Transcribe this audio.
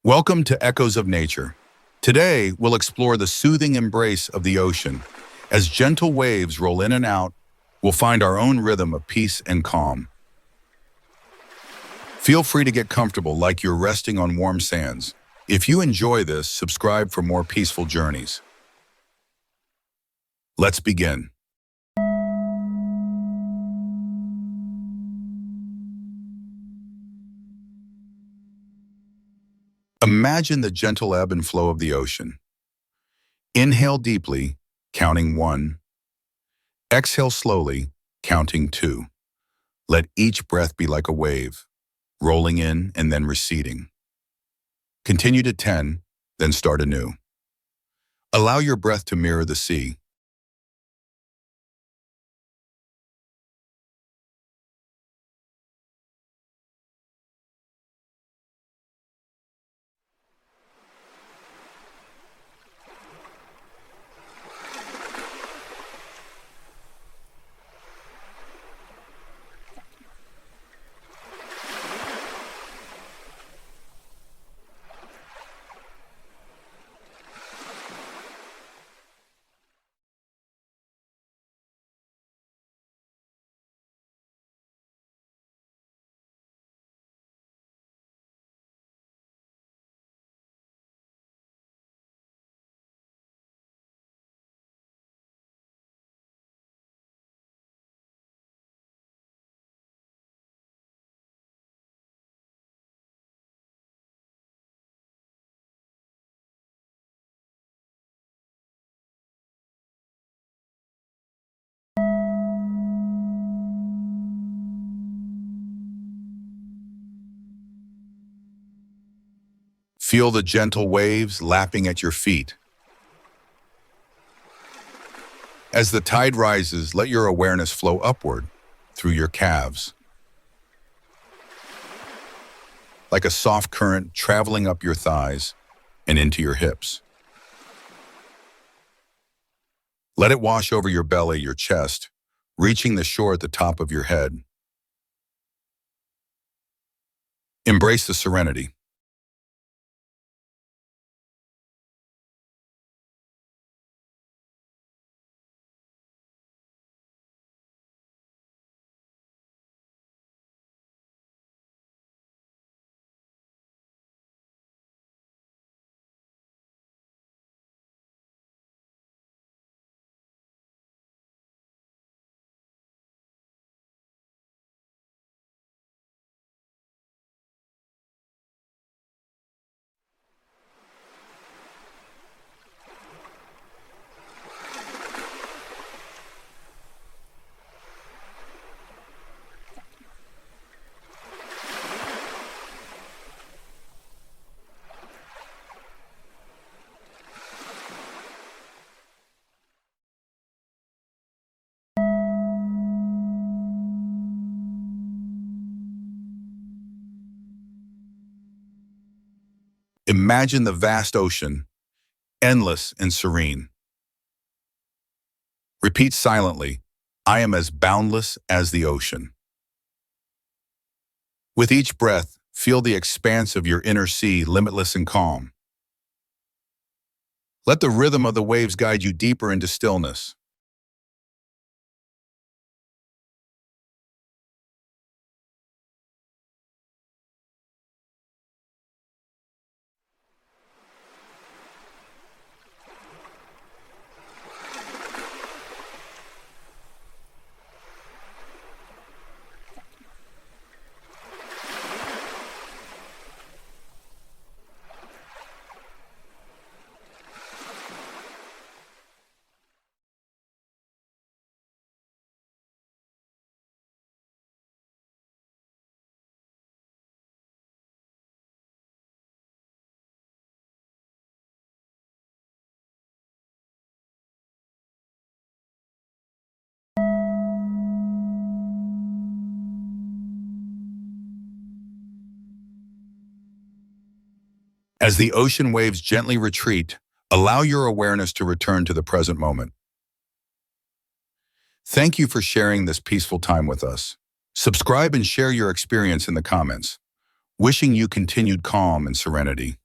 Welcome to Echoes of Nature. Today, we'll explore the soothing embrace of the ocean. As gentle waves roll in and out, we'll find our own rhythm of peace and calm. Feel free to get comfortable like you're resting on warm sands. If you enjoy this, subscribe for more peaceful journeys. Let's begin. Imagine the gentle ebb and flow of the ocean. Inhale deeply, counting 1. Exhale slowly, counting 2. Let each breath be like a wave, rolling in and then receding. Continue to 10, then start anew. Allow your breath to mirror the sea. Feel the gentle waves lapping at your feet. As the tide rises, let your awareness flow upward through your calves, like a soft current traveling up your thighs and into your hips. Let it wash over your belly, your chest, reaching the shore at the top of your head. Embrace the serenity. Imagine the vast ocean, endless and serene. Repeat silently, I am as boundless as the ocean. With each breath, feel the expanse of your inner sea, limitless and calm. Let the rhythm of the waves guide you deeper into stillness. As the ocean waves gently retreat, allow your awareness to return to the present moment. Thank you for sharing this peaceful time with us. Subscribe and share your experience in the comments. Wishing you continued calm and serenity.